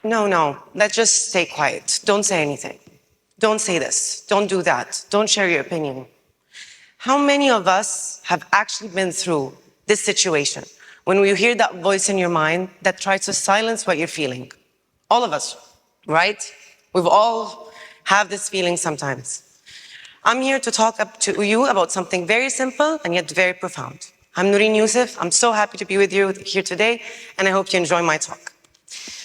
no, let's just stay quiet. Don't say anything. Don't say this. Don't do that. Don't share your opinion. How many of us have actually been through this situation when you hear that voice in your mind that tries to silence what you're feeling? All of us, right? We've all have this feeling sometimes. I'm here to talk to you about something very simple and yet very profound. I'm Naureen Youssef. I'm so happy to be with you here today, and I hope you enjoy my talk.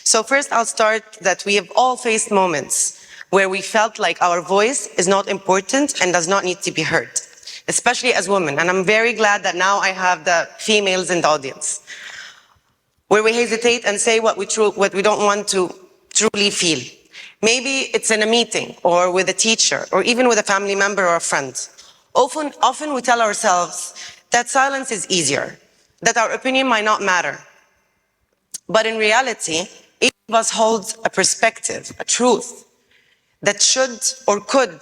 So first, I'll start that we have all faced moments where we felt like our voice is not important and does not need to be heard, especially as women. And I'm very glad that now I have the females in the audience, where we hesitate and say what we don't want to truly feel. Maybe it's in a meeting or with a teacher or even with a family member or a friend. Often we tell ourselves that silence is easier, that our opinion might not matter. But in reality, each of us holds a perspective, a truth, that should or could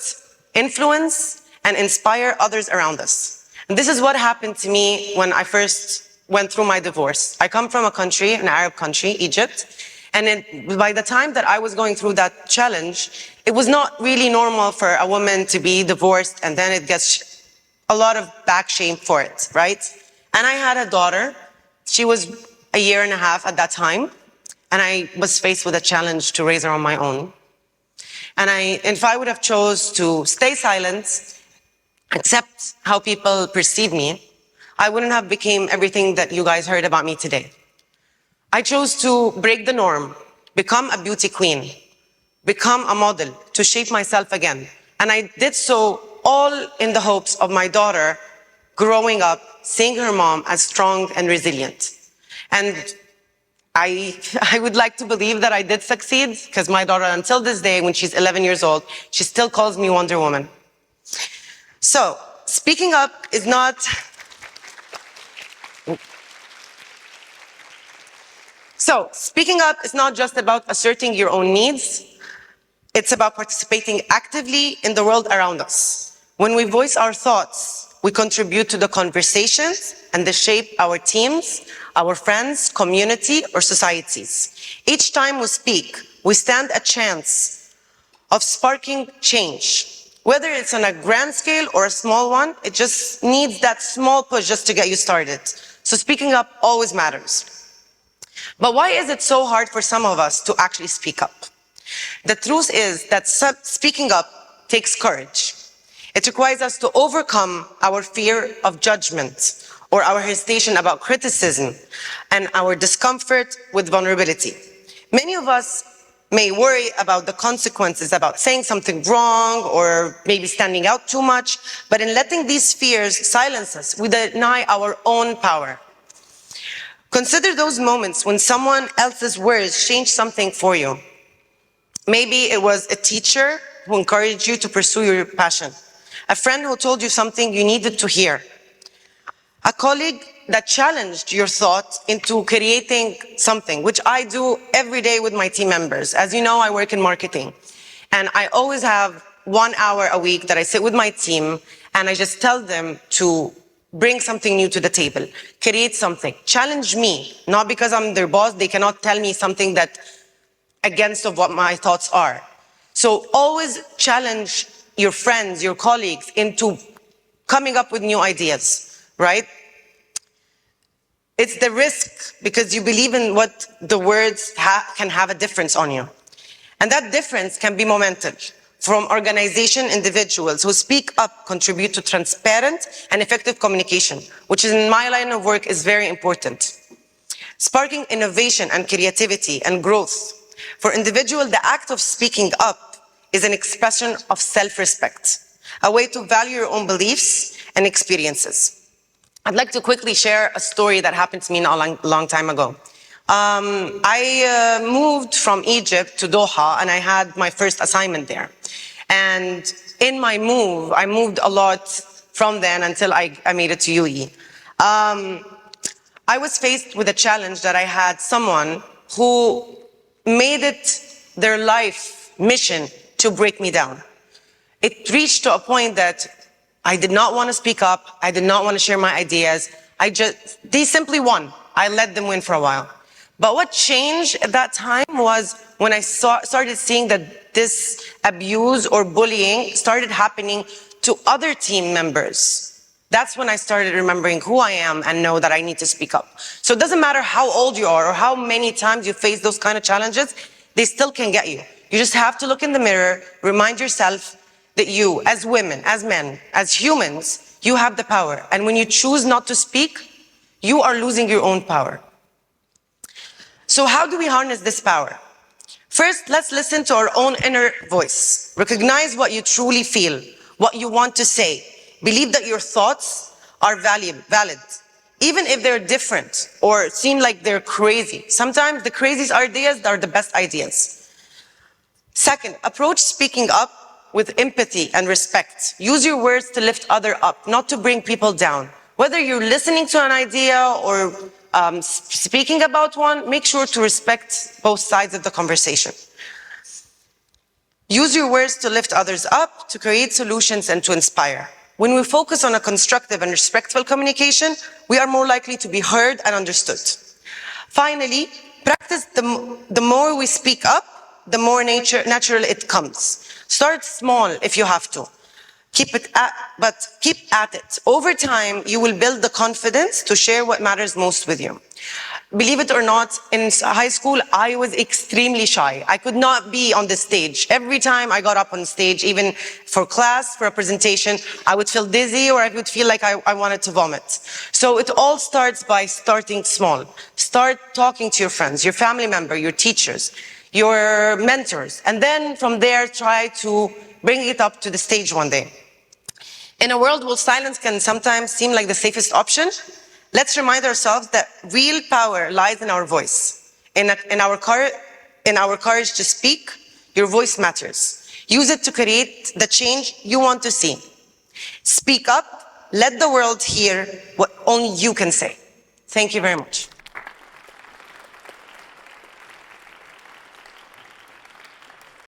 influence and inspire others around us. And this is what happened to me when I first went through my divorce. I come from a country, an Arab country, Egypt, and by the time that I was going through that challenge, it was not really normal for a woman to be divorced and then it gets a lot of back shame for it, right? And I had a daughter. She was a year and a half at that time, and I was faced with a challenge to raise her on my own. And if I would have chose to stay silent, accept how people perceive me, I wouldn't have become everything that you guys heard about me today. I chose to break the norm, become a beauty queen, become a model, to shape myself again. And I did so all in the hopes of my daughter growing up, seeing her mom as strong and resilient. And I would like to believe that I did succeed, because my daughter, until this day, when she's 11 years old, she still calls me Wonder Woman. So, speaking up is not... speaking up is not just about asserting your own needs. It's about participating actively in the world around us. When we voice our thoughts, we contribute to the conversations and they shape our teams, our friends, community, or societies. Each time we speak, we stand a chance of sparking change. Whether it's on a grand scale or a small one, it just needs that small push just to get you started. So speaking up always matters. But why is it so hard for some of us to actually speak up? The truth is that speaking up takes courage. It requires us to overcome our fear of judgment or our hesitation about criticism and our discomfort with vulnerability. Many of us may worry about the consequences, about saying something wrong or maybe standing out too much, but in letting these fears silence us, we deny our own power. Consider those moments when someone else's words changed something for you. Maybe it was a teacher who encouraged you to pursue your passion, a friend who told you something you needed to hear, a colleague that challenged your thought into creating something, which I do every day with my team members. As you know, I work in marketing, and I always have 1 hour a week that I sit with my team, and I just tell them to bring something new to the table, create something, challenge me, not because I'm their boss. They cannot tell me something that against of what my thoughts are. So always challenge your friends, your colleagues into coming up with new ideas, right? It's the risk because you believe in what the words can have a difference on you. And that difference can be momentous. From organization, individuals who speak up contribute to transparent and effective communication, which in my line of work is very important. Sparking innovation and creativity and growth. For individuals, the act of speaking up is an expression of self-respect, a way to value your own beliefs and experiences. I'd like to quickly share a story that happened to me a long time ago. I moved from Egypt to Doha, and I had my first assignment there. And in my move, I moved a lot from then until I made it to UAE. I was faced with a challenge that I had someone who made it their life mission to break me down. It reached to a point that I did not want to speak up. I did not want to share my ideas. They simply won. I let them win for a while. But what changed at that time was when I started seeing that this abuse or bullying started happening to other team members. That's when I started remembering who I am and know that I need to speak up. So it doesn't matter how old you are or how many times you face those kind of challenges, they still can get you. You just have to look in the mirror, remind yourself that you, as women, as men, as humans, you have the power. And when you choose not to speak, you are losing your own power. So how do we harness this power? First, let's listen to our own inner voice. Recognize what you truly feel, what you want to say. Believe that your thoughts are valid, even if they're different or seem like they're crazy. Sometimes the craziest ideas are the best ideas. Second, approach speaking up with empathy and respect. Use your words to lift others up, not to bring people down. Whether you're listening to an idea or speaking about one, make sure to respect both sides of the conversation. Use your words to lift others up, to create solutions, and to inspire. When we focus on a constructive and respectful communication, we are more likely to be heard and understood. Finally, practice the more we speak up, the more natural it comes. Start small if you have to. But keep at it. Over time, you will build the confidence to share what matters most with you. Believe it or not, in high school, I was extremely shy. I could not be on the stage. Every time I got up on stage, even for class, for a presentation, I would feel dizzy or I would feel like I wanted to vomit. So it all starts by starting small. Start talking to your friends, your family member, your teachers, your mentors, and then from there, try to bring it up to the stage one day. In a world where silence can sometimes seem like the safest option, let's remind ourselves that real power lies in our voice, in our courage to speak. Your voice matters. Use it to create the change you want to see. Speak up, let the world hear what only you can say. Thank you very much.